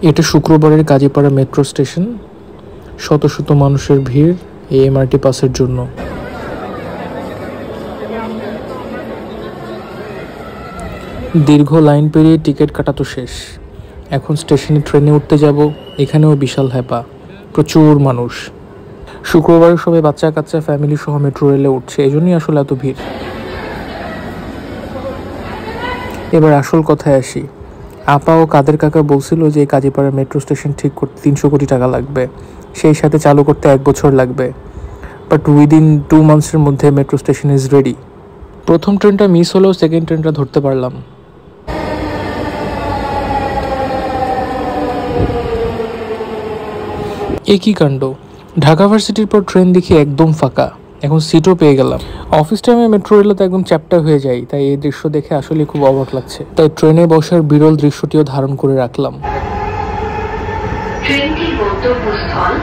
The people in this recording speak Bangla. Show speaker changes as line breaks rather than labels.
এটা শুক্রবারের কাজীপাড়া মেট্রো স্টেশন। শত শত মানুষের ভিড় এই এমআরটি পাসের জন্য। দীর্ঘ লাইন পেরিয়ে টিকিট কাটা তো শেষ, এখন স্টেশনে ট্রেনে উঠতে যাব। এখানেও বিশাল হ্যাপা, প্রচুর মানুষ। শুক্রবার সবাই বাচ্চা কাচ্চা ফ্যামিলি সহ মেট্রো রেলে উঠছে, এই জন্যই আসলে এত ভিড়। এবার আসল কথায় আসি। আপা ও কাদের কাকা বলছিল যে কাজীপাড়া মেট্রো স্টেশন ঠিক করতে 300 কোটি টাকা লাগবে, সেই সাথে চালু করতে 1 বছর লাগবে। বাট উইদিন 2 মান্থসের মধ্যে মেট্রো স্টেশন ইজ রেডি। প্রথম ট্রেনটা মিস হলেও সেকেন্ড ট্রেনটা ধরতে পারলাম। একই কাণ্ড, ঢাকা ভার্সিটির পর ট্রেন দেখি একদম ফাঁকা, এখন সিটও পেয়ে গেলাম। অফিস টাইমে মেট্রো রেলে তো একদম চ্যাপ্টা হয়ে যায়, তাই এই দৃশ্য দেখে আসলে খুব অবাক লাগছে। তাই ট্রেনে বসার বিরল দৃশ্যটিও ধারণ করে রাখলাম।
ট্রেনটির গন্তব্যস্থল